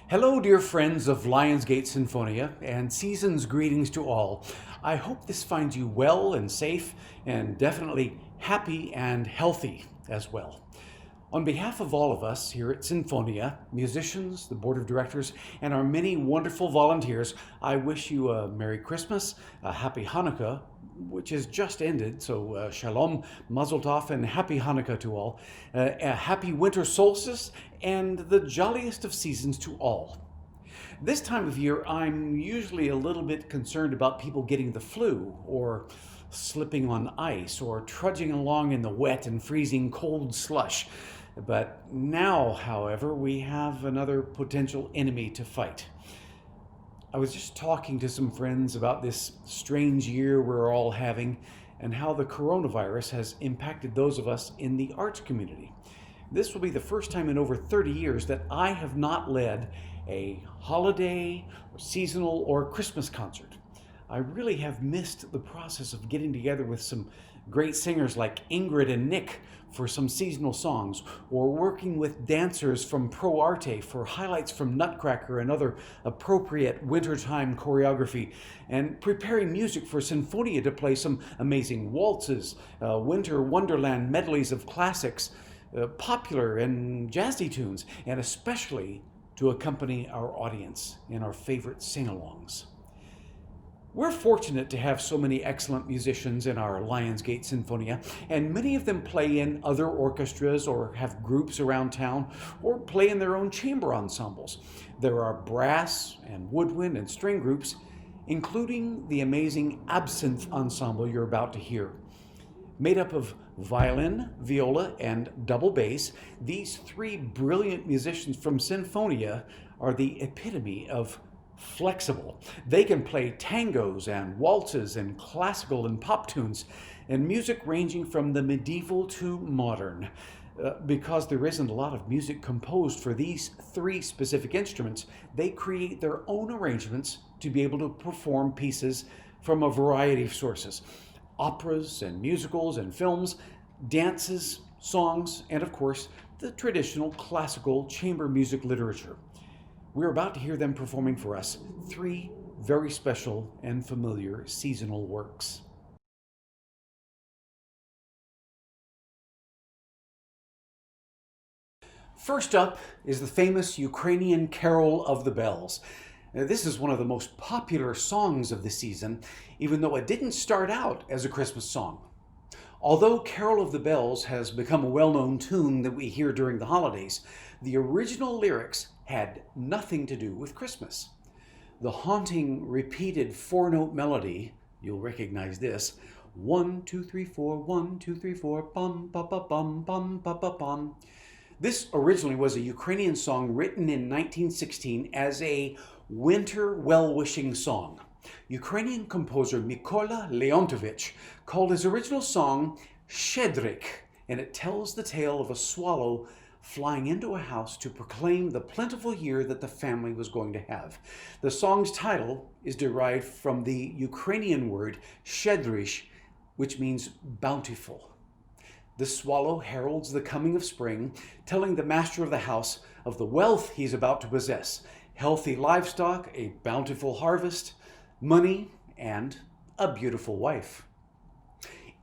Hello, dear friends of Lionsgate Sinfonia, and season's greetings to all. I hope this finds you well and safe, and definitely happy and healthy as well. On behalf of all of us here at Sinfonia, musicians, the board of directors, and our many wonderful volunteers, I wish you a Merry Christmas, a Happy Hanukkah, which has just ended, so Shalom, Mazel Tov, and Happy Hanukkah to all, a Happy Winter Solstice, and the jolliest of seasons to all. This time of year, I'm usually a little bit concerned about people getting the flu, or slipping on ice, or trudging along in the wet and freezing cold slush. But now, however, we have another potential enemy to fight. I was just talking to some friends about this strange year we're all having and how the coronavirus has impacted those of us in the arts community. This will be the first time in over 30 years that I have not led a holiday, or seasonal, or Christmas concert. I really have missed the process of getting together with some great singers like Ingrid and Nick for some seasonal songs, or working with dancers from Pro Arte for highlights from Nutcracker and other appropriate wintertime choreography, and preparing music for Sinfonia to play some amazing waltzes, winter wonderland medleys of classics, popular and jazzy tunes, and especially to accompany our audience in our favorite sing-alongs. We're fortunate to have so many excellent musicians in our Lionsgate Sinfonia, and many of them play in other orchestras or have groups around town or play in their own chamber ensembles. There are brass and woodwind and string groups, including the amazing Absinthe Ensemble you're about to hear. Made up of violin, viola, and double bass, these three brilliant musicians from Sinfonia are the epitome of flexible. They can play tangos and waltzes and classical and pop tunes and music ranging from the medieval to modern. Because there isn't a lot of music composed for these three specific instruments, they create their own arrangements to be able to perform pieces from a variety of sources: operas and musicals and films, dances, songs, and of course, the traditional classical chamber music literature. We're about to hear them performing for us three very special and familiar seasonal works. First up is the famous Ukrainian Carol of the Bells. Now, this is one of the most popular songs of the season, even though it didn't start out as a Christmas song. Although Carol of the Bells has become a well-known tune that we hear during the holidays, the original lyrics had nothing to do with Christmas. The haunting, repeated four-note melody, you'll recognize this: 1, 2, 3, 4, 1, 2, 3, 4, bum, ba, ba, bum, bum, ba, ba, bum. This originally was a Ukrainian song written in 1916 as a winter well-wishing song. Ukrainian composer Mykola Leontovich called his original song Shedrik, and it tells the tale of a swallow flying into a house to proclaim the plentiful year that the family was going to have. The song's title is derived from the Ukrainian word shedrish, which means bountiful. The swallow heralds the coming of spring, telling the master of the house of the wealth he's about to possess: healthy livestock, a bountiful harvest, money, and a beautiful wife.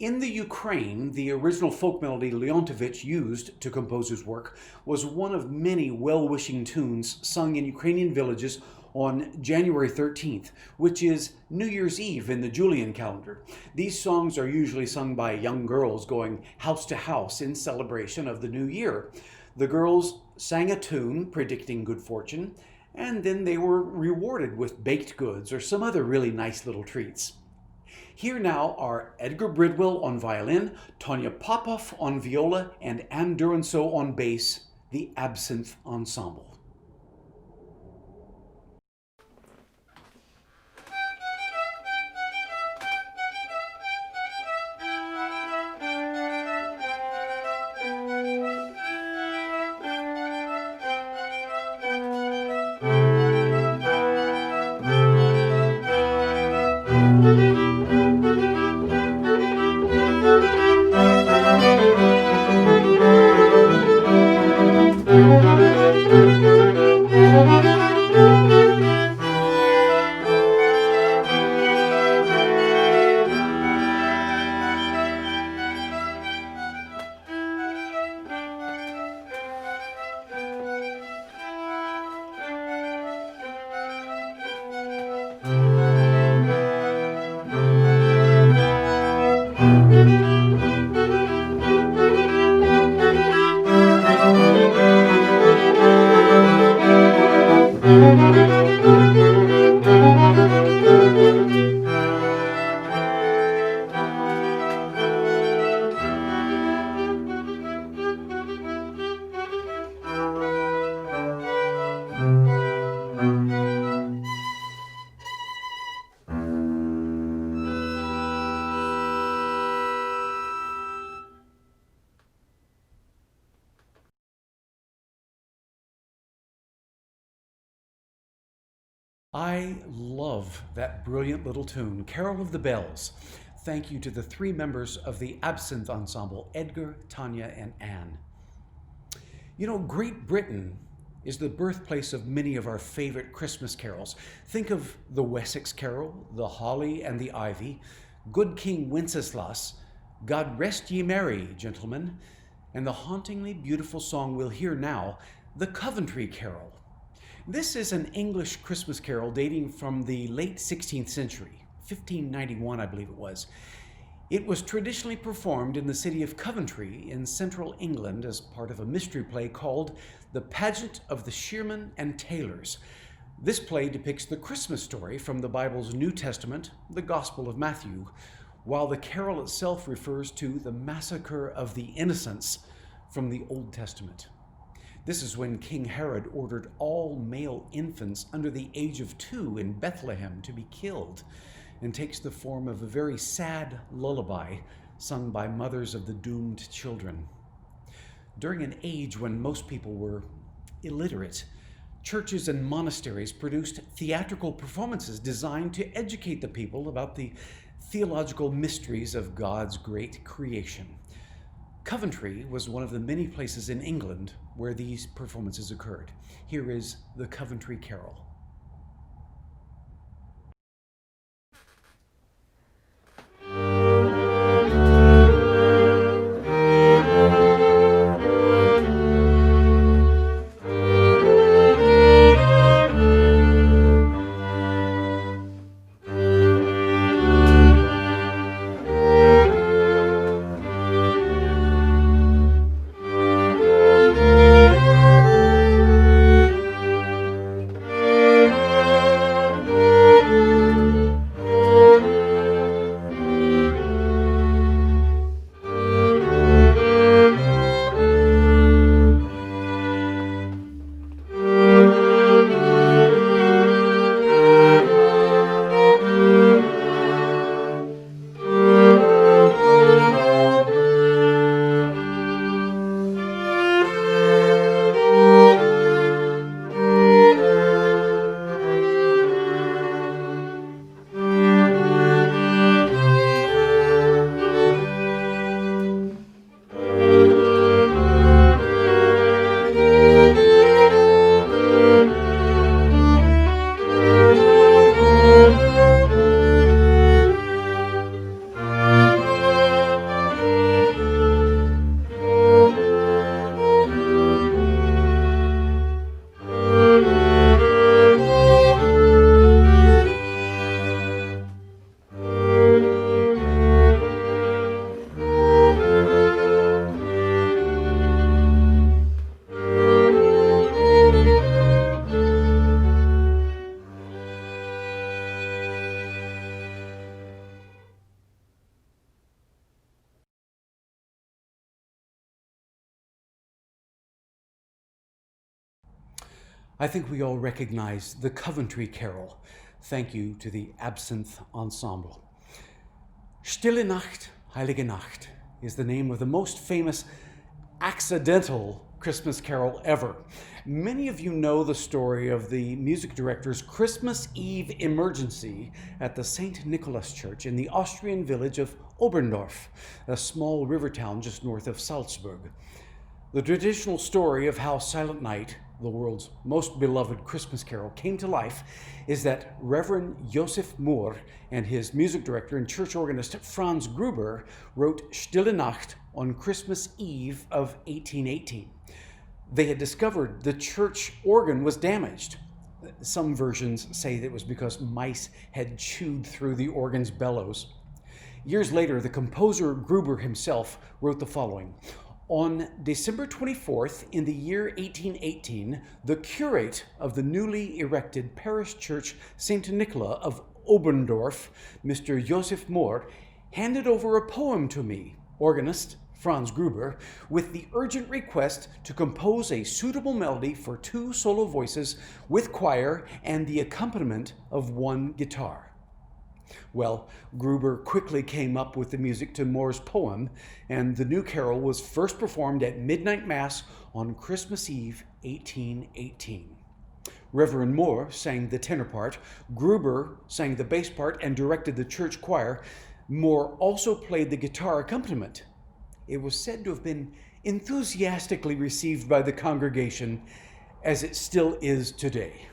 In the Ukraine, the original folk melody Leontovich used to compose his work was one of many well-wishing tunes sung in Ukrainian villages on January 13th, which is New Year's Eve in the Julian calendar. These songs are usually sung by young girls going house to house in celebration of the new year. The girls sang a tune predicting good fortune, and then they were rewarded with baked goods or some other really nice little treats. Here now are Edgar Bridwell on violin, Tonya Popov on viola, and Anne Duranceau on bass, the Absinthe Ensemble. I love that brilliant little tune, Carol of the Bells. Thank you to the three members of the Absinthe Ensemble, Edgar, Tanya, and Anne. You know, Great Britain is the birthplace of many of our favorite Christmas carols. Think of the Wessex Carol, the Holly and the Ivy, Good King Wenceslas, God Rest Ye Merry, Gentlemen, and the hauntingly beautiful song we'll hear now, the Coventry Carol. This is an English Christmas carol dating from the late 16th century, 1591 I believe it was. It was traditionally performed in the city of Coventry in central England as part of a mystery play called The Pageant of the Shearmen and Tailors. This play depicts the Christmas story from the Bible's New Testament, the Gospel of Matthew, while the carol itself refers to the massacre of the innocents from the Old Testament. This is when King Herod ordered all male infants under the age of 2 in Bethlehem to be killed, and takes the form of a very sad lullaby sung by mothers of the doomed children. During an age when most people were illiterate, churches and monasteries produced theatrical performances designed to educate the people about the theological mysteries of God's great creation. Coventry was one of the many places in England where these performances occurred. Here is the Coventry Carol. I think we all recognize the Coventry Carol. Thank you to the Absinthe Ensemble. Stille Nacht, Heilige Nacht is the name of the most famous accidental Christmas carol ever. Many of you know the story of the music director's Christmas Eve emergency at the St. Nicholas Church in the Austrian village of Oberndorf, a small river town just north of Salzburg. The traditional story of how Silent Night, the world's most beloved Christmas carol, came to life is that Reverend Joseph Mohr and his music director and church organist Franz Gruber wrote Stille Nacht on Christmas Eve of 1818. They had discovered the church organ was damaged. Some versions say that it was because mice had chewed through the organ's bellows. Years later, the composer Gruber himself wrote the following. On December 24th, in the year 1818, the curate of the newly erected parish church St. Nicola of Oberndorf, Mr. Joseph Mohr, handed over a poem to me, organist Franz Gruber, with the urgent request to compose a suitable melody for 2 solo voices with choir and the accompaniment of 1 guitar. Well, Gruber quickly came up with the music to Mohr's poem, and the new carol was first performed at midnight mass on Christmas Eve, 1818. Reverend Moore sang the tenor part, Gruber sang the bass part and directed the church choir. Moore also played the guitar accompaniment. It was said to have been enthusiastically received by the congregation, as it still is today.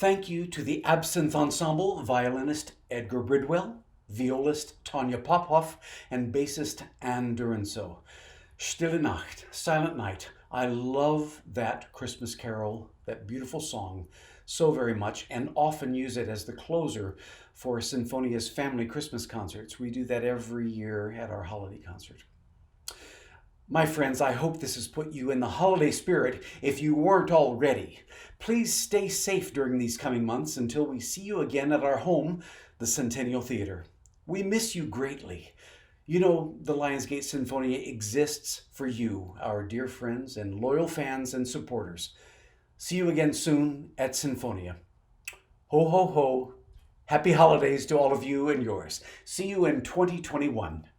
Thank you to the Absinthe Ensemble, violinist Edgar Bridwell, violist Tanya Pophoff, and bassist Anne Durenso. Stille Nacht, Silent Night. I love that Christmas carol, that beautiful song, so very much, and often use it as the closer for Sinfonia's family Christmas concerts. We do that every year at our holiday concert. My friends, I hope this has put you in the holiday spirit if you weren't already. Please stay safe during these coming months until we see you again at our home, the Centennial Theater. We miss you greatly. You know, the Lionsgate Sinfonia exists for you, our dear friends and loyal fans and supporters. See you again soon at Sinfonia. Ho, ho, ho. Happy holidays to all of you and yours. See you in 2021.